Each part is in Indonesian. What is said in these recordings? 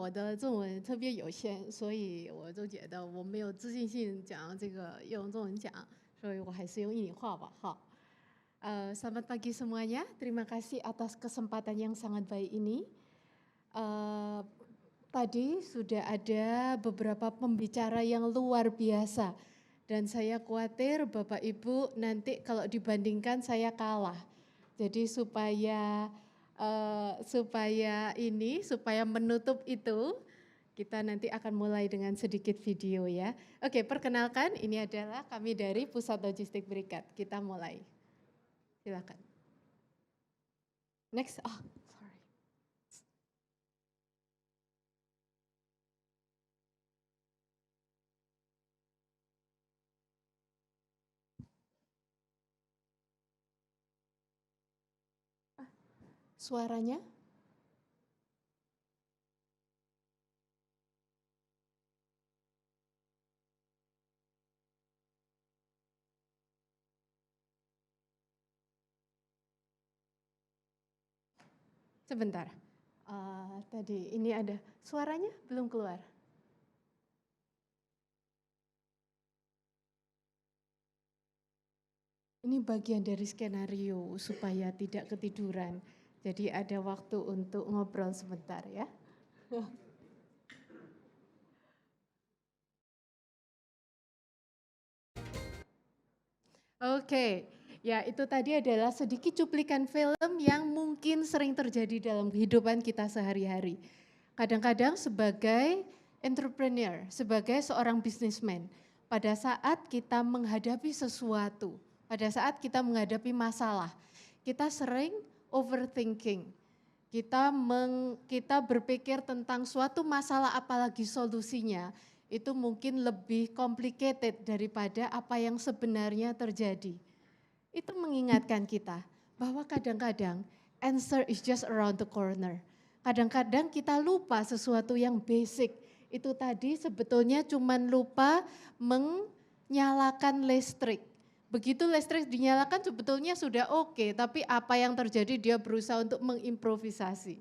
我的中文特别有限，所以我就觉得我没有自信性讲这个用中文讲，所以我还是用印尼话吧。好。Selamat pagi semuanya. Terima kasih atas kesempatan yang sangat baik ini. Tadi sudah ada beberapa pembicara yang luar biasa dan saya khawatir Bapak Ibu nanti kalau dibandingkan saya kalah. Jadi supaya menutup itu kita nanti akan mulai dengan sedikit video ya. Oke, perkenalkan ini adalah kami dari Pusat Logistik Berikat. Kita mulai. Silakan. Next. Oh, sorry. Suaranya? Sebentar. Tadi ini ada suaranya belum keluar. Ini bagian dari skenario supaya tidak ketiduran. Jadi ada waktu untuk ngobrol sebentar ya. Oke, ya itu tadi adalah sedikit cuplikan film yang mungkin sering terjadi dalam kehidupan kita sehari-hari. Kadang-kadang sebagai entrepreneur, sebagai seorang businessman, pada saat kita menghadapi sesuatu, pada saat kita menghadapi masalah, kita sering overthinking. Kita berpikir tentang suatu masalah apalagi solusinya, itu mungkin lebih complicated daripada apa yang sebenarnya terjadi. Itu mengingatkan kita bahwa kadang-kadang answer is just around the corner. Kadang-kadang kita lupa sesuatu yang basic. Itu tadi sebetulnya cuman lupa menyalakan listrik. Begitu listrik dinyalakan sebetulnya sudah oke, tapi apa yang terjadi dia berusaha untuk mengimprovisasi.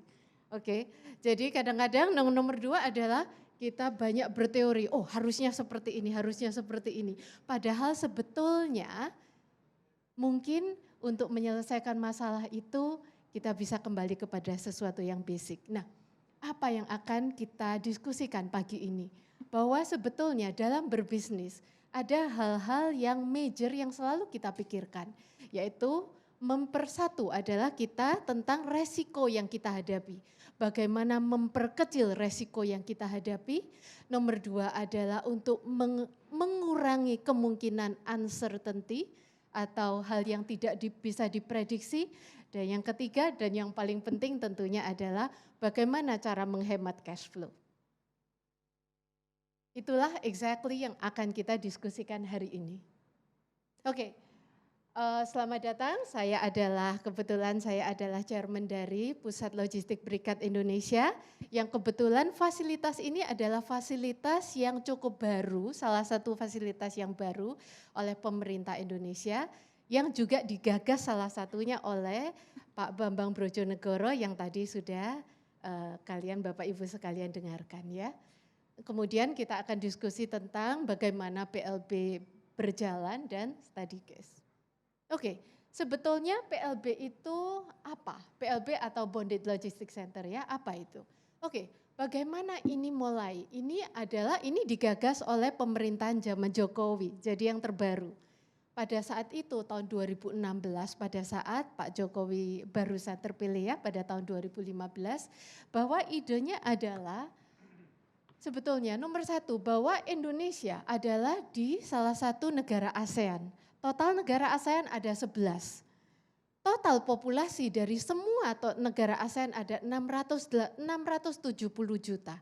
Oke, jadi kadang-kadang nomor 2 adalah kita banyak berteori, oh harusnya seperti ini, harusnya seperti ini. Padahal sebetulnya mungkin untuk menyelesaikan masalah itu kita bisa kembali kepada sesuatu yang basic. Nah, apa yang akan kita diskusikan pagi ini? Bahwa sebetulnya dalam berbisnis ada hal-hal yang major yang selalu kita pikirkan, yaitu mempersatu adalah kita tentang resiko yang kita hadapi. Bagaimana memperkecil resiko yang kita hadapi. Nomor 2 adalah untuk mengurangi kemungkinan uncertainty atau hal yang tidak bisa diprediksi. Dan yang ketiga dan yang paling penting tentunya adalah bagaimana cara menghemat cash flow. Itulah exactly yang akan kita diskusikan hari ini. Oke. Selamat datang, kebetulan saya adalah chairman dari Pusat Logistik Berikat Indonesia, yang kebetulan fasilitas ini adalah fasilitas yang cukup baru, salah satu fasilitas yang baru oleh pemerintah Indonesia, yang juga digagas salah satunya oleh Pak Bambang Brojonegoro yang tadi sudah kalian Bapak Ibu sekalian dengarkan ya. Kemudian kita akan diskusi tentang bagaimana PLB berjalan dan study case. Oke, sebetulnya PLB itu apa? PLB atau Bonded Logistics Center ya, apa itu? Oke, bagaimana ini mulai? Ini digagas oleh pemerintahan zaman Jokowi, jadi yang terbaru. Pada saat itu tahun 2016 pada saat Pak Jokowi barusan terpilih ya pada tahun 2015, bahwa idenya adalah sebetulnya nomor 1 bahwa Indonesia adalah di salah satu negara ASEAN. Total negara ASEAN ada 11. Total populasi dari semua negara ASEAN ada 670 juta.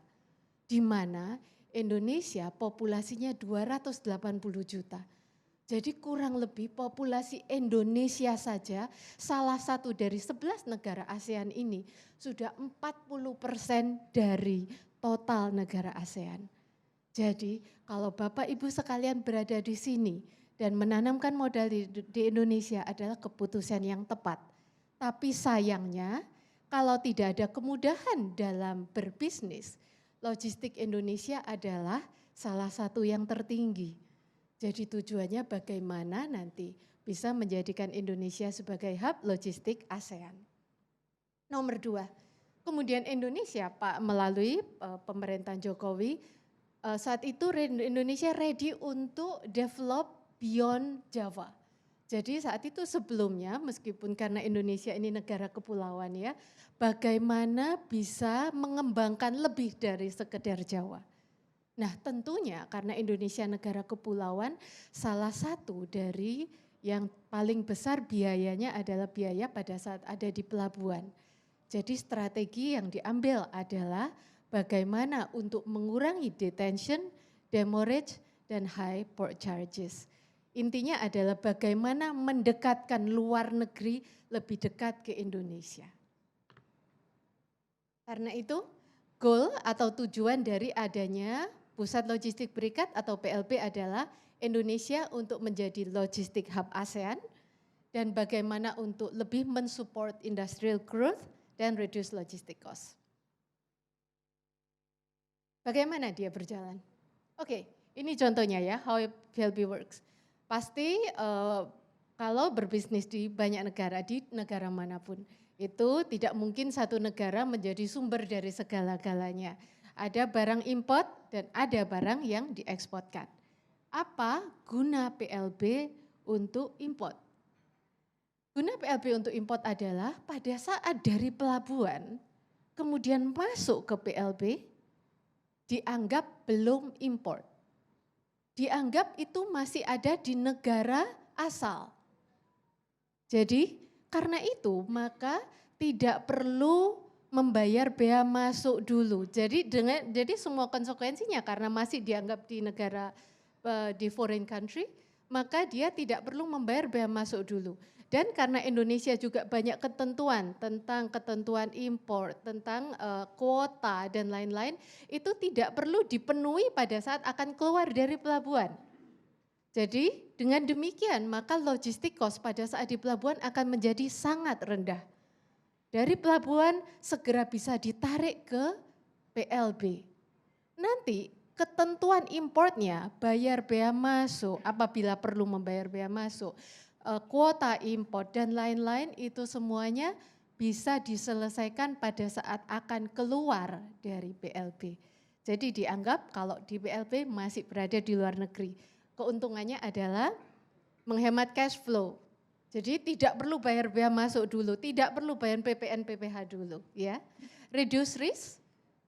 Di mana Indonesia populasinya 280 juta. Jadi kurang lebih populasi Indonesia saja salah satu dari 11 negara ASEAN ini sudah 40% dari total negara ASEAN. Jadi kalau Bapak Ibu sekalian berada di sini dan menanamkan modal di Indonesia adalah keputusan yang tepat. Tapi sayangnya kalau tidak ada kemudahan dalam berbisnis, logistik Indonesia adalah salah satu yang tertinggi. Jadi tujuannya bagaimana nanti bisa menjadikan Indonesia sebagai hub logistik ASEAN. Nomor 2, kemudian Indonesia Pak melalui pemerintahan Jokowi saat itu Indonesia ready untuk develop beyond Java. Jadi saat itu sebelumnya meskipun karena Indonesia ini negara kepulauan ya, bagaimana bisa mengembangkan lebih dari sekedar Jawa. Nah tentunya karena Indonesia negara kepulauan, salah satu dari yang paling besar biayanya adalah biaya pada saat ada di pelabuhan. Jadi strategi yang diambil adalah bagaimana untuk mengurangi detention, demurrage, dan high port charges. Intinya adalah bagaimana mendekatkan luar negeri lebih dekat ke Indonesia. Karena itu, goal atau tujuan dari adanya Pusat Logistik Berikat atau PLB adalah Indonesia untuk menjadi logistik hub ASEAN dan bagaimana untuk lebih mensupport industrial growth dan reduce logistic cost. Bagaimana dia berjalan? Oke, ini contohnya ya, how PLB works. Pasti kalau berbisnis di banyak negara, di negara manapun, itu tidak mungkin satu negara menjadi sumber dari segala-galanya. Ada barang import dan ada barang yang dieksporkan. Apa guna PLB untuk import? Guna PLB untuk import adalah pada saat dari pelabuhan, kemudian masuk ke PLB, dianggap belum import. Dianggap itu masih ada di negara asal. Jadi karena itu maka tidak perlu membayar bea masuk dulu. Jadi semua konsekuensinya karena masih dianggap di negara di foreign country, maka dia tidak perlu membayar bea masuk dulu. Dan karena Indonesia juga banyak ketentuan tentang ketentuan impor, tentang kuota dan lain-lain, itu tidak perlu dipenuhi pada saat akan keluar dari pelabuhan. Jadi dengan demikian maka logistik cost pada saat di pelabuhan akan menjadi sangat rendah. Dari pelabuhan segera bisa ditarik ke PLB. Nanti ketentuan importnya bayar bea masuk apabila perlu membayar bea masuk. Kuota impor dan lain-lain itu semuanya bisa diselesaikan pada saat akan keluar dari PLB. Jadi dianggap kalau di PLB masih berada di luar negeri. Keuntungannya adalah menghemat cash flow. Jadi tidak perlu bayar bea masuk dulu, tidak perlu bayar PPN PPh dulu ya. Reduce risk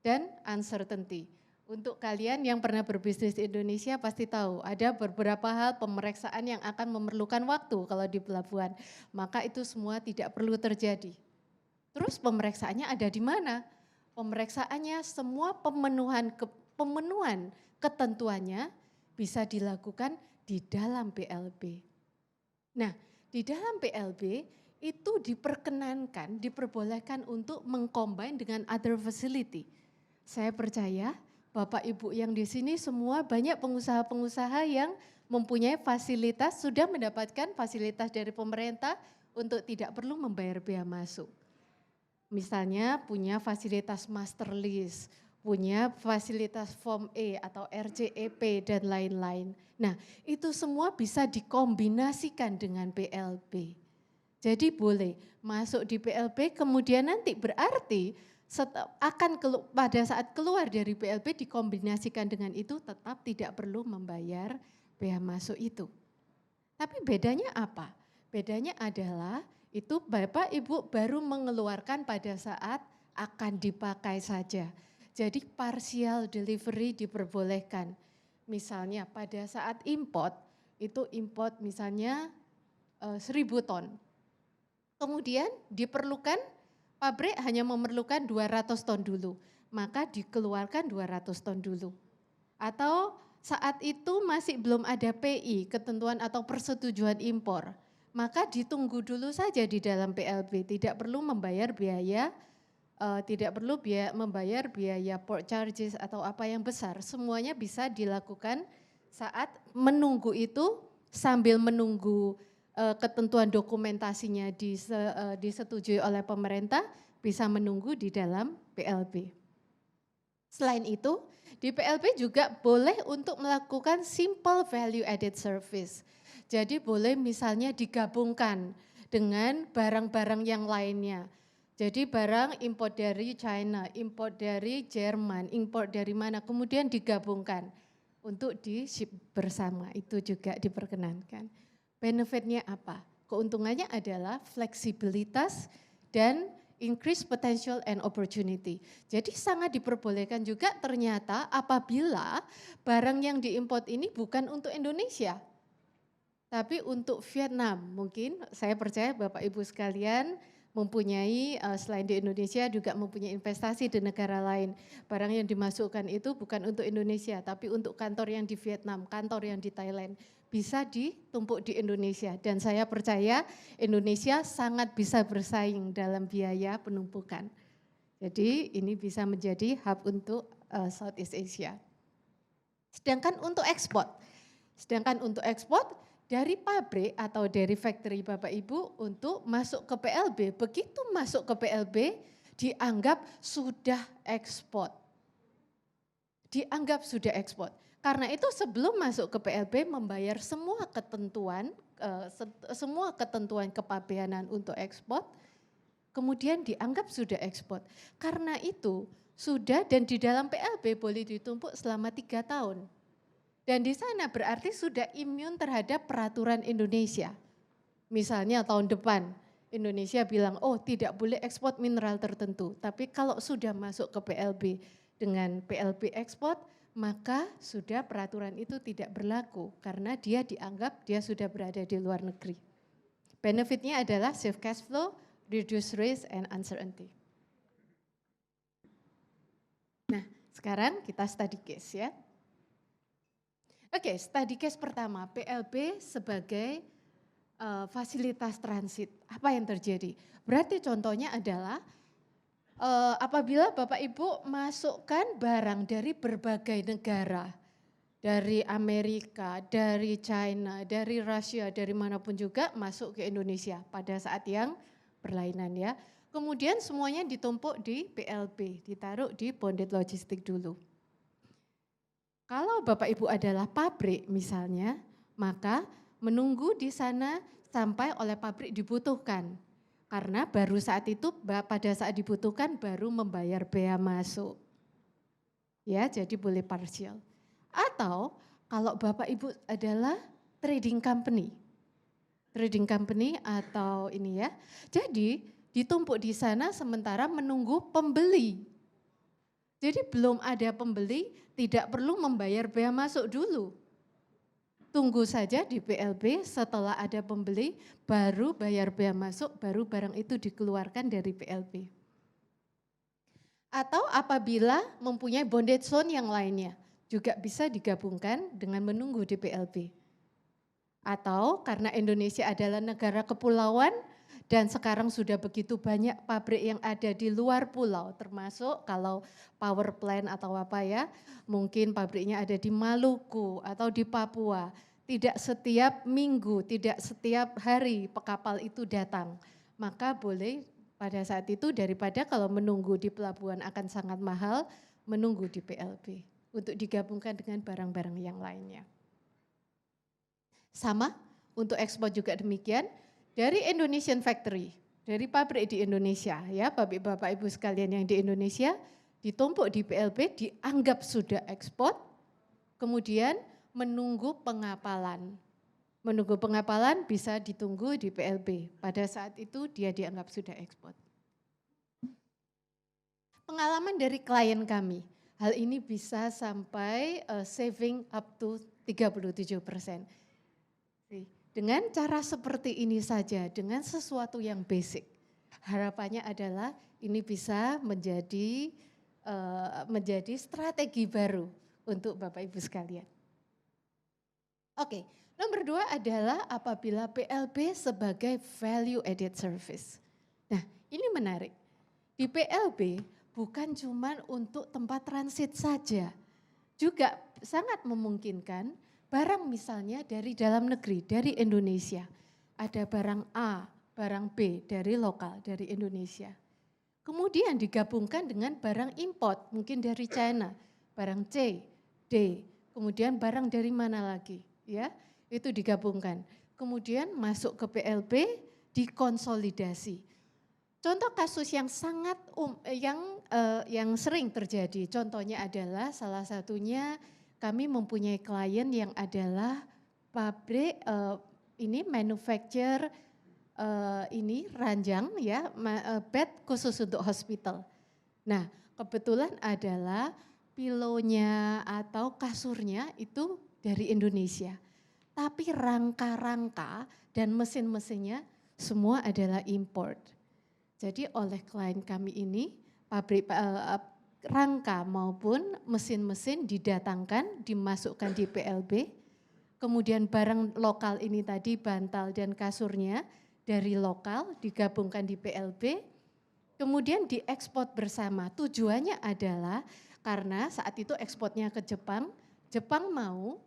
dan uncertainty. Untuk kalian yang pernah berbisnis di Indonesia pasti tahu ada beberapa hal pemeriksaan yang akan memerlukan waktu kalau di pelabuhan. Maka itu semua tidak perlu terjadi. Terus pemeriksaannya ada di mana? Pemeriksaannya semua pemenuhan ketentuannya bisa dilakukan di dalam PLB. Nah, di dalam PLB itu diperbolehkan untuk mengcombine dengan other facility. Saya percaya Bapak Ibu yang di sini semua banyak pengusaha-pengusaha yang mempunyai fasilitas, sudah mendapatkan fasilitas dari pemerintah untuk tidak perlu membayar bea masuk. Misalnya punya fasilitas master lease, punya fasilitas Form E atau RCEP dan lain-lain. Nah itu semua bisa dikombinasikan dengan PLB. Jadi boleh masuk di PLB kemudian nanti berarti pada saat keluar dari PLB dikombinasikan dengan itu tetap tidak perlu membayar bea masuk itu. Tapi bedanya apa? Bedanya adalah itu Bapak Ibu baru mengeluarkan pada saat akan dipakai saja. Jadi partial delivery diperbolehkan. Misalnya pada saat import, itu import misalnya 1.000 ton. Kemudian diperlukan pabrik hanya memerlukan 200 ton dulu, maka dikeluarkan 200 ton dulu. Atau saat itu masih belum ada PI, ketentuan atau persetujuan impor, maka ditunggu dulu saja di dalam PLB, tidak perlu membayar biaya, membayar biaya port charges atau apa yang besar, semuanya bisa dilakukan saat menunggu itu sambil menunggu ketentuan dokumentasinya disetujui oleh pemerintah, bisa menunggu di dalam PLB. Selain itu, di PLB juga boleh untuk melakukan simple value added service. Jadi boleh misalnya digabungkan dengan barang-barang yang lainnya. Jadi barang import dari China, import dari Jerman, import dari mana, kemudian digabungkan untuk di-ship bersama, itu juga diperkenankan. Benefitnya apa? Keuntungannya adalah fleksibilitas dan increase potential and opportunity. Jadi sangat diperbolehkan juga ternyata apabila barang yang diimport ini bukan untuk Indonesia, tapi untuk Vietnam. Mungkin saya percaya Bapak Ibu sekalian mempunyai selain di Indonesia juga mempunyai investasi di negara lain. Barang yang dimasukkan itu bukan untuk Indonesia, tapi untuk kantor yang di Vietnam, kantor yang di Thailand. Bisa ditumpuk di Indonesia dan saya percaya Indonesia sangat bisa bersaing dalam biaya penumpukan. Jadi ini bisa menjadi hub untuk Southeast Asia. Sedangkan untuk ekspor dari pabrik atau dari factory Bapak Ibu untuk masuk ke PLB, begitu masuk ke PLB dianggap sudah ekspor. Dianggap sudah ekspor. Karena itu sebelum masuk ke PLB membayar semua ketentuan kepabeanan untuk ekspor, kemudian dianggap sudah ekspor. Karena itu sudah dan di dalam PLB boleh ditumpuk selama 3 tahun. Dan di sana berarti sudah imun terhadap peraturan Indonesia. Misalnya tahun depan Indonesia bilang, oh tidak boleh ekspor mineral tertentu. Tapi kalau sudah masuk ke PLB dengan PLB ekspor, maka sudah peraturan itu tidak berlaku karena dia dianggap dia sudah berada di luar negeri. Benefitnya adalah save cash flow, reduce risk and uncertainty. Nah, sekarang kita study case ya. Oke, study case pertama, PLB sebagai fasilitas transit. Apa yang terjadi? Berarti contohnya adalah apabila Bapak Ibu masukkan barang dari berbagai negara, dari Amerika, dari China, dari Rusia, dari manapun juga masuk ke Indonesia pada saat yang berlainan ya. Kemudian semuanya ditumpuk di PLB, ditaruh di bonded logistik dulu. Kalau Bapak Ibu adalah pabrik misalnya, maka menunggu di sana sampai oleh pabrik dibutuhkan. Karena baru saat itu pada saat dibutuhkan baru membayar bea masuk. Ya, jadi boleh partial. Atau kalau Bapak Ibu adalah trading company. Trading company atau ini ya. Jadi ditumpuk di sana sementara menunggu pembeli. Jadi belum ada pembeli, tidak perlu membayar bea masuk dulu. Tunggu saja di PLB, setelah ada pembeli, baru bayar bea masuk, baru barang itu dikeluarkan dari PLB. Atau apabila mempunyai bonded zone yang lainnya, juga bisa digabungkan dengan menunggu di PLB. Atau karena Indonesia adalah negara kepulauan, dan sekarang sudah begitu banyak pabrik yang ada di luar pulau, termasuk kalau power plant atau apa ya, mungkin pabriknya ada di Maluku atau di Papua. Tidak setiap minggu, tidak setiap hari kapal itu datang. Maka boleh pada saat itu daripada kalau menunggu di pelabuhan akan sangat mahal, menunggu di PLB untuk digabungkan dengan barang-barang yang lainnya. Sama, untuk ekspor juga demikian. Dari Indonesian factory, dari pabrik di Indonesia ya, Bapak Ibu sekalian yang di Indonesia, ditumpuk di PLB dianggap sudah ekspor, kemudian menunggu pengapalan. Menunggu pengapalan bisa ditunggu di PLB, pada saat itu dia dianggap sudah ekspor. Pengalaman dari klien kami, hal ini bisa sampai saving up to 37%. Dengan cara seperti ini saja, dengan sesuatu yang basic, harapannya adalah ini bisa menjadi strategi baru untuk Bapak Ibu sekalian. Oke, nomor 2 adalah apabila PLB sebagai value added service. Nah, ini menarik. Di PLB bukan cuma untuk tempat transit saja, juga sangat memungkinkan barang misalnya dari dalam negeri, dari Indonesia. Ada barang A, barang B dari lokal, dari Indonesia. kemudian digabungkan dengan barang import, mungkin dari China, barang C, D, kemudian barang dari mana lagi, ya, itu digabungkan. Kemudian masuk ke PLB, dikonsolidasi. Contoh kasus yang sangat yang sering terjadi, contohnya adalah salah satunya kami mempunyai klien yang adalah pabrik ini manufacture ini ranjang ya, bed khusus untuk hospital. Nah, kebetulan adalah pilonya atau kasurnya itu dari Indonesia. Tapi rangka-rangka dan mesin-mesinnya semua adalah import. Jadi oleh klien kami ini, pabrik rangka maupun mesin-mesin didatangkan, dimasukkan di PLB, kemudian barang lokal ini tadi bantal dan kasurnya dari lokal digabungkan di PLB, kemudian diekspor bersama. Tujuannya adalah karena saat itu ekspornya ke Jepang, Jepang mau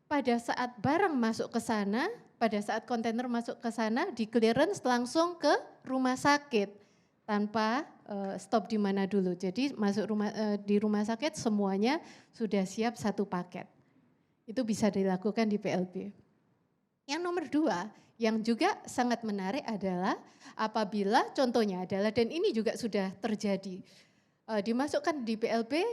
pada saat barang masuk ke sana, pada saat kontainer masuk ke sana, di clearance langsung ke rumah sakit tanpa stop di mana dulu. Jadi masuk di rumah sakit semuanya sudah siap satu paket. Itu bisa dilakukan di PLB. Yang nomor 2, yang juga sangat menarik adalah apabila contohnya adalah, dan ini juga sudah terjadi, dimasukkan di PLB,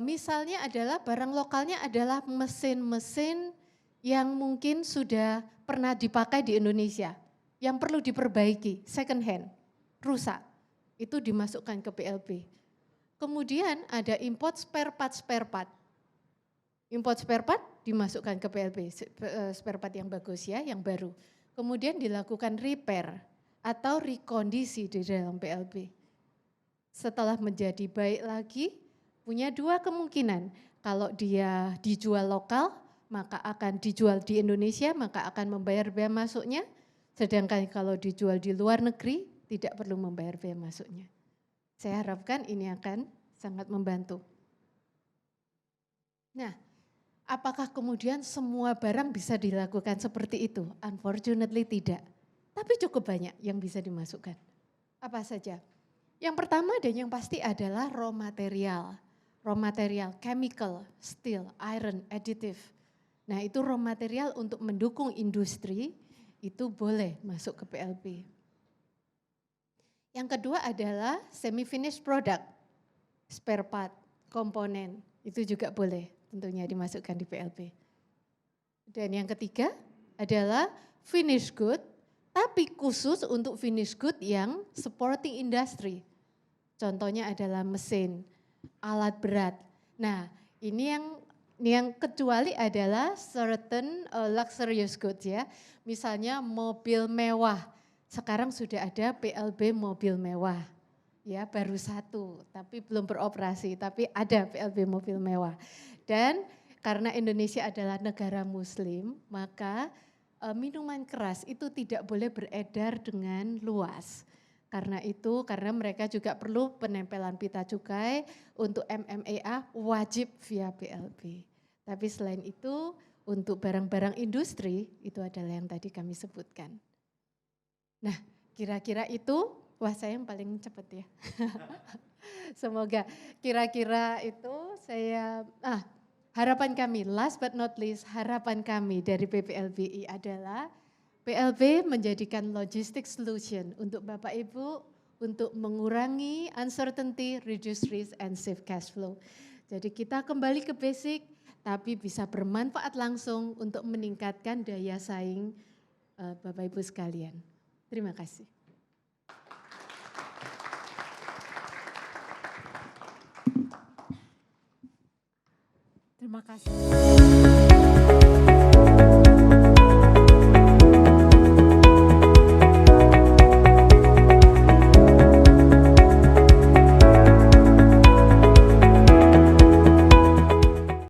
misalnya adalah barang lokalnya adalah mesin-mesin yang mungkin sudah pernah dipakai di Indonesia, yang perlu diperbaiki, second hand, rusak, itu dimasukkan ke PLB. Kemudian ada import spare part. Import spare part dimasukkan ke PLB, spare part yang bagus ya, yang baru. Kemudian dilakukan repair atau rekondisi di dalam PLB. Setelah menjadi baik lagi, punya 2 kemungkinan. Kalau dia dijual lokal, maka akan dijual di Indonesia, maka akan membayar bea masuknya. Sedangkan kalau dijual di luar negeri, tidak perlu membayar bea masuknya. Saya harapkan ini akan sangat membantu. Nah, apakah kemudian semua barang bisa dilakukan seperti itu? Unfortunately tidak, tapi cukup banyak yang bisa dimasukkan. Apa saja? Yang pertama dan yang pasti adalah raw material, chemical, steel, iron, additive. Nah itu raw material untuk mendukung industri, itu boleh masuk ke PLB. Yang kedua adalah semi-finished product, spare part, komponen, itu juga boleh tentunya dimasukkan di PLB. Dan yang ketiga adalah finished good, tapi khusus untuk finished good yang supporting industry. Contohnya adalah mesin, alat berat. Nah, ini yang kecuali adalah certain luxurious goods ya. Misalnya mobil mewah. Sekarang sudah ada PLB mobil mewah. Ya, baru 1, tapi belum beroperasi, tapi ada PLB mobil mewah. Dan karena Indonesia adalah negara muslim, maka minuman keras itu tidak boleh beredar dengan luas. Karena mereka juga perlu penempelan pita cukai untuk MMEA wajib via PLB. Tapi selain itu untuk barang-barang industri itu adalah yang tadi kami sebutkan. Nah kira-kira itu, wah saya yang paling cepat ya. Semoga kira-kira itu harapan kami, last but not least, harapan kami dari PPLBI adalah PLB menjadikan logistic solution untuk Bapak Ibu untuk mengurangi uncertainty, reduce risk, and save cash flow. Jadi kita kembali ke basic, tapi bisa bermanfaat langsung untuk meningkatkan daya saing Bapak Ibu sekalian. Terima kasih. Terima kasih.